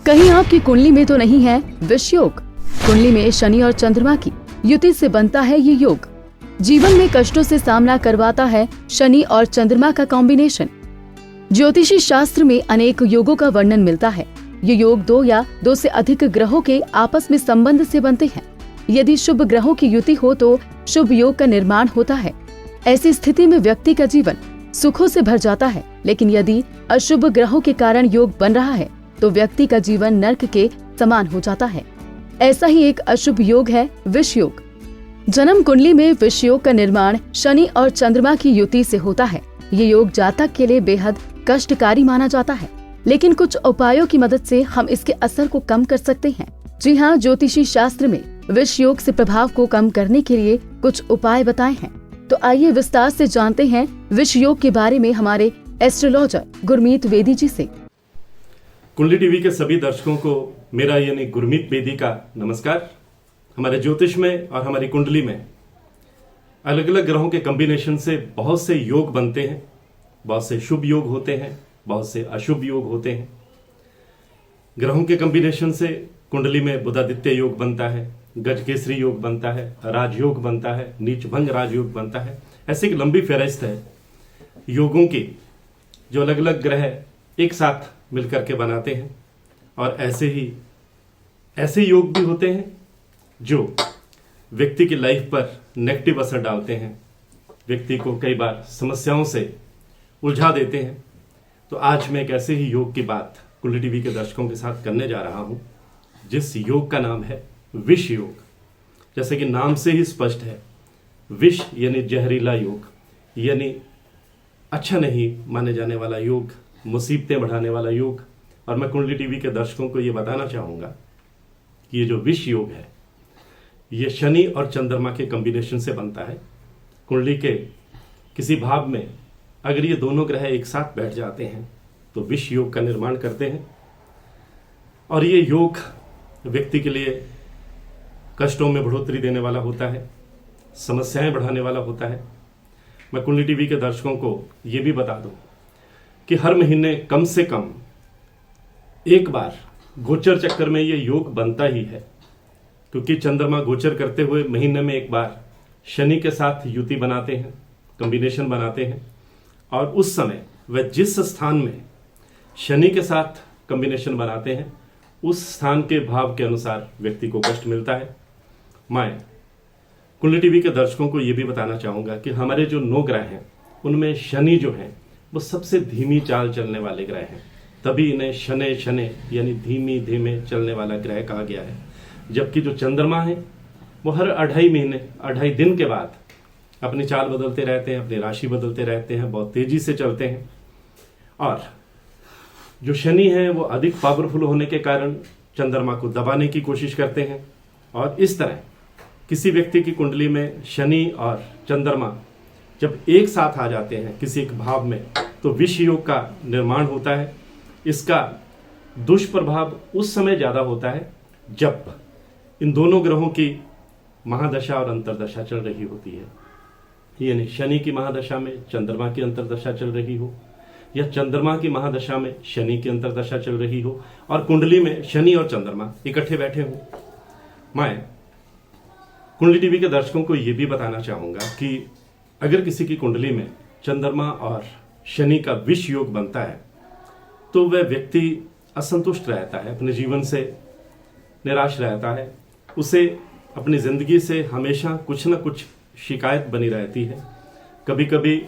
कहीं आपकी कुंडली में तो नहीं है विष योग। कुंडली में शनि और चंद्रमा की युति से बनता है ये योग। जीवन में कष्टों से सामना करवाता है शनि और चंद्रमा का कॉम्बिनेशन। ज्योतिषी शास्त्र में अनेक योगों का वर्णन मिलता है। ये योग दो या दो से अधिक ग्रहों के आपस में संबंध से बनते हैं। यदि शुभ ग्रहों की युति हो तो शुभ योग का निर्माण होता है। ऐसी स्थिति में व्यक्ति का जीवन सुखों से भर जाता है। लेकिन यदि अशुभ ग्रहों के कारण योग बन रहा है तो व्यक्ति का जीवन नर्क के समान हो जाता है। ऐसा ही एक अशुभ योग है विष योग। जन्म कुंडली में विष योग का निर्माण शनि और चंद्रमा की युति से होता है। ये योग जातक के लिए बेहद कष्टकारी माना जाता है, लेकिन कुछ उपायों की मदद से हम इसके असर को कम कर सकते हैं। जी हाँ, ज्योतिषी शास्त्र में विष योग से प्रभाव को कम करने के लिए कुछ उपाय बताए हैं। तो आइए विस्तार से जानते हैं विष योग के बारे में हमारे एस्ट्रोलॉजर गुरमीत वेदी जी से। कुंडली टीवी के सभी दर्शकों को मेरा यानी गुरमीत वेदी का नमस्कार। हमारे ज्योतिष में और हमारी कुंडली में अलग अलग ग्रहों के कॉम्बिनेशन से बहुत से योग बनते हैं। बहुत से शुभ योग होते हैं, बहुत से अशुभ योग होते हैं। ग्रहों के कॉम्बिनेशन से कुंडली में बुधादित्य योग बनता है, गजकेसरी योग बनता है, राजयोग बनता है, नीचभंग राजयोग बनता है। ऐसी एक लंबी फहरिस्त है योगों की जो अलग अलग ग्रह एक साथ मिलकर के बनाते हैं। और ऐसे योग भी होते हैं जो व्यक्ति की लाइफ पर नेगेटिव असर डालते हैं, व्यक्ति को कई बार समस्याओं से उलझा देते हैं। तो आज मैं एक ऐसे ही योग की बात कुंडली टीवी के दर्शकों के साथ करने जा रहा हूं, जिस योग का नाम है विष योग। जैसे कि नाम से ही स्पष्ट है, विष यानी जहरीला योग, यानी अच्छा नहीं माने जाने वाला योग, मुसीबतें बढ़ाने वाला योग। और मैं कुंडली टीवी के दर्शकों को यह बताना चाहूंगा कि ये जो विष योग है ये शनि और चंद्रमा के कॉम्बिनेशन से बनता है। कुंडली के किसी भाव में अगर ये दोनों ग्रह एक साथ बैठ जाते हैं तो विष योग का निर्माण करते हैं। और ये योग व्यक्ति के लिए कष्टों में बढ़ोतरी देने वाला होता है, समस्याएं बढ़ाने वाला होता है। मैं कुंडली टीवी के दर्शकों को ये भी बता दूं कि हर महीने कम से कम एक बार गोचर चक्कर में ये योग बनता ही है, क्योंकि चंद्रमा गोचर करते हुए महीने में एक बार शनि के साथ युति बनाते हैं, कॉम्बिनेशन बनाते हैं। और उस समय वह जिस स्थान में शनि के साथ कॉम्बिनेशन बनाते हैं उस स्थान के भाव के अनुसार व्यक्ति को कष्ट मिलता है। मैं कुंडली टीवी के दर्शकों को यह भी बताना चाहूंगा कि हमारे जो 9 ग्रह हैं उनमें शनि जो हैं वो सबसे धीमी चाल चलने वाले ग्रह हैं। तभी इन्हें शनै शनै यानी धीमी धीमे चलने वाला ग्रह कहा गया है। जबकि जो चंद्रमा है वो हर 2.5 महीने 2.5 दिन के बाद अपनी चाल बदलते रहते हैं, अपनी राशि बदलते रहते हैं, बहुत तेजी से चलते हैं। और जो शनि है वो अधिक पावरफुल होने के कारण चंद्रमा को दबाने की कोशिश करते हैं। और इस तरह किसी व्यक्ति की कुंडली में शनि और चंद्रमा जब एक साथ आ जाते हैं किसी एक भाव में तो विष योग का निर्माण होता है। इसका दुष्प्रभाव उस समय ज्यादा होता है जब इन दोनों ग्रहों की महादशा और अंतरदशा चल रही होती है। यानी शनि की महादशा में चंद्रमा की अंतरदशा चल रही हो, या चंद्रमा की महादशा में शनि की अंतरदशा चल रही हो, और कुंडली में शनि और चंद्रमा इकट्ठे बैठे हो। मैं कुंडली टीवी के दर्शकों को यह भी बताना चाहूंगा कि अगर किसी की कुंडली में चंद्रमा और शनि का विष योग बनता है तो वह व्यक्ति असंतुष्ट रहता है, अपने जीवन से निराश रहता है। उसे अपनी जिंदगी से हमेशा कुछ न कुछ शिकायत बनी रहती है। कभी कभी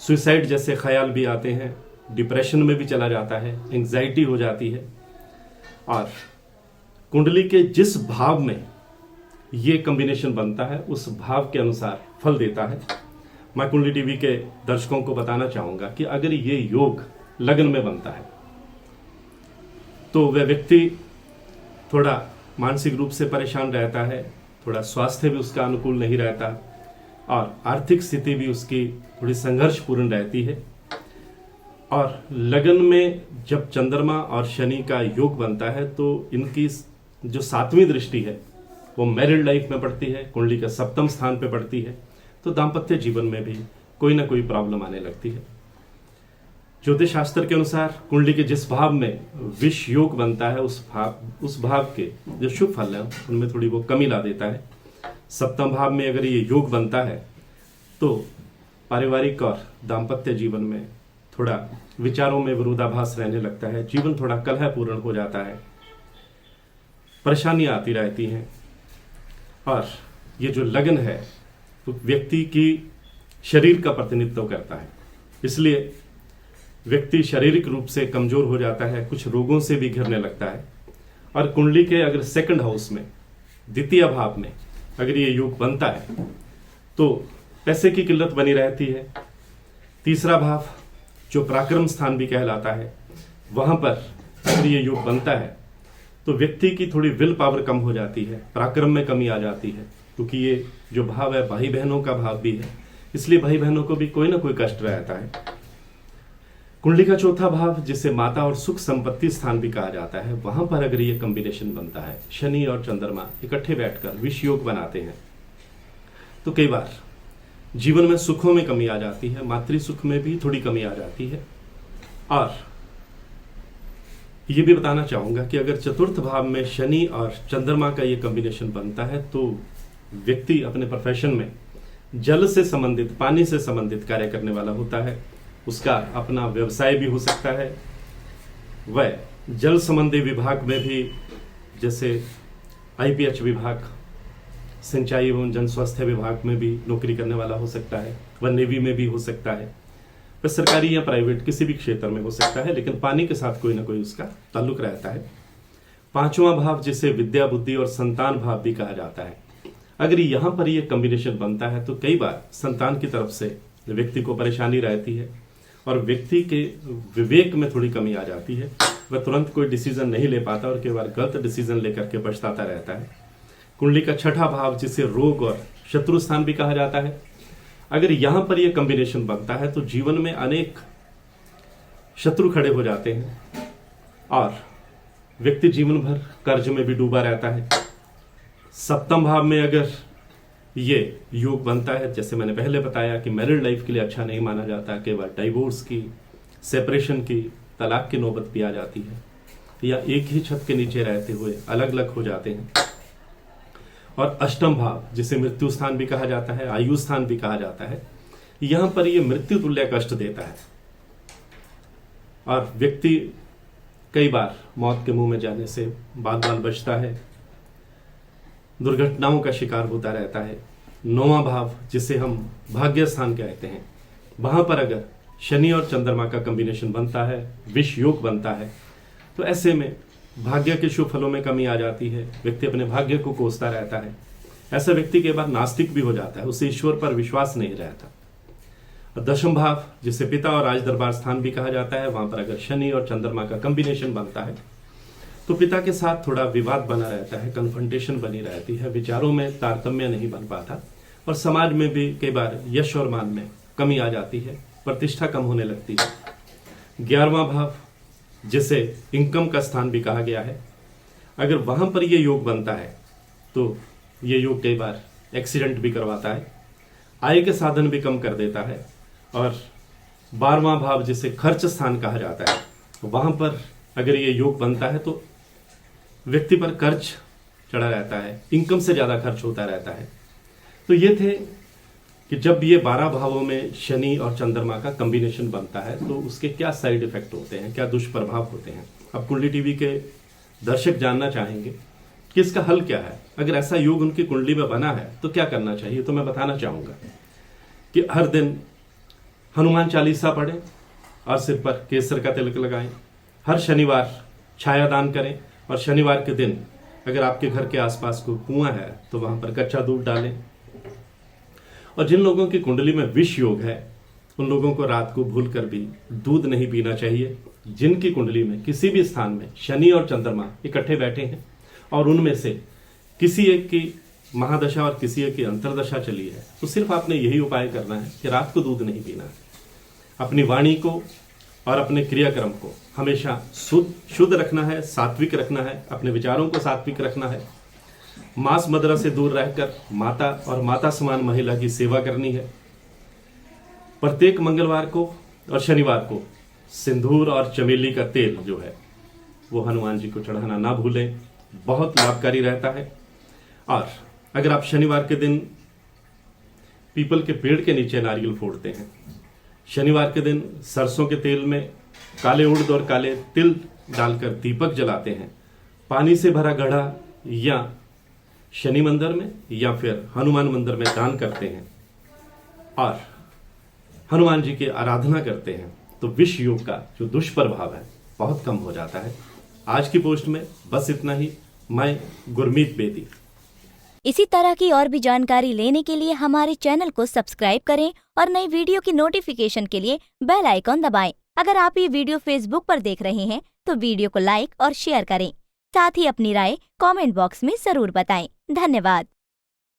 सुसाइड जैसे ख्याल भी आते हैं, डिप्रेशन में भी चला जाता है, एंग्जाइटी हो जाती है। और कुंडली के जिस भाव में ये कॉम्बिनेशन बनता है उस भाव के अनुसार फल देता है। मैं कुंडली टीवी के दर्शकों को बताना चाहूंगा कि अगर ये योग लगन में बनता है तो वह व्यक्ति थोड़ा मानसिक रूप से परेशान रहता है, थोड़ा स्वास्थ्य भी उसका अनुकूल नहीं रहता, और आर्थिक स्थिति भी उसकी थोड़ी संघर्षपूर्ण रहती है। और लगन में जब चंद्रमा और शनि का योग बनता है तो इनकी जो 7वीं दृष्टि है वो मैरिड लाइफ में पड़ती है, कुंडली के 7वें स्थान पे पड़ती है। तो दाम्पत्य जीवन में भी कोई ना कोई प्रॉब्लम आने लगती है। ज्योतिष शास्त्र के अनुसार कुंडली के जिस भाव में विष योग बनता है उस भाव के जो शुभ फल है उनमें थोड़ी वो कमी ला देता है। सप्तम भाव में अगर ये योग बनता है तो पारिवारिक और दाम्पत्य जीवन में थोड़ा विचारों में विरोधाभास रहने लगता है, जीवन थोड़ा कलहपूर्ण हो जाता है, परेशानियां आती रहती हैं और ये जो लगन है तो व्यक्ति की शरीर का प्रतिनिधित्व करता है, इसलिए व्यक्ति शारीरिक रूप से कमजोर हो जाता है, कुछ रोगों से भी घिरने लगता है। और कुंडली के अगर सेकंड हाउस में द्वितीय भाव में अगर ये योग बनता है तो पैसे की किल्लत बनी रहती है। तीसरा भाव जो पराक्रम स्थान भी कहलाता है वहां पर अगर ये योग बनता है तो व्यक्ति की थोड़ी विल पावर कम हो जाती है, पराक्रम में कमी आ जाती है, क्योंकि ये जो भाव है भाई बहनों का भाव भी है, इसलिए भाई बहनों को भी कोई ना कोई कष्ट रहता है। कुंडली का चौथा भाव जिसे माता और सुख संपत्ति स्थान भी कहा जाता है, वहां पर अगर ये कॉम्बिनेशन बनता है, शनि और चंद्रमा इकट्ठे बैठकर विष योग बनाते हैं, तो कई बार जीवन में सुखों में कमी आ जाती है, मातृ सुख में भी थोड़ी कमी आ जाती है। और ये भी बताना चाहूंगा कि अगर चतुर्थ भाव में शनि और चंद्रमा का ये कॉम्बिनेशन बनता है तो व्यक्ति अपने प्रोफेशन में जल से संबंधित, पानी से संबंधित कार्य करने वाला होता है, उसका अपना व्यवसाय भी हो सकता है। वह जल संबंधी विभाग में भी, जैसे आईपीएच विभाग, सिंचाई एवं जन स्वास्थ्य विभाग में भी नौकरी करने वाला हो सकता है, वह नेवी में भी हो सकता है, वह सरकारी या प्राइवेट किसी भी क्षेत्र में हो सकता है, लेकिन पानी के साथ कोई ना कोई उसका ताल्लुक रहता है। पांचवा भाव जिसे विद्या बुद्धि और संतान भाव भी कहा जाता है, अगर यहां पर यह कॉम्बिनेशन बनता है तो कई बार संतान की तरफ से व्यक्ति को परेशानी रहती है और व्यक्ति के विवेक में थोड़ी कमी आ जाती है, वह तुरंत कोई डिसीजन नहीं ले पाता और कई बार गलत डिसीजन लेकर के पछताता रहता है। कुंडली का छठा भाव जिसे रोग और शत्रु स्थान भी कहा जाता है, अगर यहां पर यह कॉम्बिनेशन बनता है तो जीवन में अनेक शत्रु खड़े हो जाते हैं और व्यक्ति जीवन भर कर्ज में भी डूबा रहता है। सप्तम भाव में अगर ये योग बनता है, जैसे मैंने पहले बताया कि मैरिड लाइफ के लिए अच्छा नहीं माना जाता, केवल डाइवोर्स की, सेपरेशन की, तलाक की नौबत भी आ जाती है, या एक ही छत के नीचे रहते हुए अलग अलग हो जाते हैं। और अष्टम भाव जिसे मृत्यु स्थान भी कहा जाता है, आयु स्थान भी कहा जाता है, यहां पर यह मृत्यु तुल्य कष्ट देता है और व्यक्ति कई बार मौत के मुंह में जाने से बाल बाल बचता है, दुर्घटनाओं का शिकार होता रहता है। नौवां भाव जिसे हम भाग्य स्थान कहते हैं, वहां पर अगर शनि और चंद्रमा का कॉम्बिनेशन बनता है, विष योग बनता है, तो ऐसे में भाग्य के शुभ फलों में कमी आ जाती है, व्यक्ति अपने भाग्य को कोसता रहता है। ऐसा व्यक्ति के बाद नास्तिक भी हो जाता है, उसे ईश्वर पर विश्वास नहीं रहता। और दशम भाव जिसे पिता और राज दरबार स्थान भी कहा जाता है, वहां पर अगर शनि और चंद्रमा का कॉम्बिनेशन बनता है तो पिता के साथ थोड़ा विवाद बना रहता है, कन्फ्रंटेशन बनी रहती है, विचारों में तारतम्य नहीं बन पाता और समाज में भी कई बार यश और मान में कमी आ जाती है, प्रतिष्ठा कम होने लगती है। 11वां भाव जिसे इनकम का स्थान भी कहा गया है, अगर वहां पर यह योग बनता है तो ये योग कई बार एक्सीडेंट भी करवाता है, आय के साधन भी कम कर देता है। और 12वां भाव जिसे खर्च स्थान कहा जाता है, वहां पर अगर ये योग बनता है तो व्यक्ति पर कर्ज चढ़ा रहता है, इनकम से ज्यादा खर्च होता रहता है। तो ये थे कि जब ये 12 भावों में शनि और चंद्रमा का कॉम्बिनेशन बनता है तो उसके क्या साइड इफेक्ट होते हैं, क्या दुष्प्रभाव होते हैं। अब कुंडली टीवी के दर्शक जानना चाहेंगे कि इसका हल क्या है। अगर ऐसा योग उनकी कुंडली में बना है तो क्या करना चाहिए, तो मैं बताना चाहूंगा कि हर दिन हनुमान चालीसा पढ़ें और सिर पर केसर का तिलक लगाएं, हर शनिवार छायादान करें और शनिवार के दिन अगर आपके घर के आसपास कोई कुआं है तो वहां पर कच्चा दूध डालें। और जिन लोगों की कुंडली में विष योग है उन लोगों को रात को भूलकर भी दूध नहीं पीना चाहिए। जिनकी कुंडली में किसी भी स्थान में शनि और चंद्रमा इकट्ठे बैठे हैं और उनमें से किसी एक की महादशा और किसी एक की अंतरदशा चली है, तो सिर्फ आपने यही उपाय करना है कि रात को दूध नहीं पीना है। अपनी वाणी को और अपने क्रियाक्रम को हमेशा शुद्ध रखना है, सात्विक रखना है, अपने विचारों को सात्विक रखना है। मांस मदिरा से दूर रहकर माता और माता समान महिला की सेवा करनी है। प्रत्येक मंगलवार को और शनिवार को सिंदूर और चमेली का तेल जो है वो हनुमान जी को चढ़ाना ना भूलें, बहुत लाभकारी रहता है। और अगर आप शनिवार के दिन पीपल के पेड़ के नीचे नारियल फोड़ते हैं, शनिवार के दिन सरसों के तेल में काले उड़द और काले तिल डालकर दीपक जलाते हैं, पानी से भरा घड़ा या शनि मंदिर में या फिर हनुमान मंदिर में दान करते हैं और हनुमान जी की आराधना करते हैं, तो विष योग का जो दुष्प्रभाव है बहुत कम हो जाता है। आज की पोस्ट में बस इतना ही। मैं गुरमीत बेदी। इसी तरह की और भी जानकारी लेने के लिए हमारे चैनल को सब्सक्राइब करें और नई वीडियो की नोटिफिकेशन के लिए बेल आइकॉन दबाएं। अगर आप ये वीडियो फेसबुक पर देख रहे हैं तो वीडियो को लाइक और शेयर करें। साथ ही अपनी राय कमेंट बॉक्स में जरूर बताएं। धन्यवाद।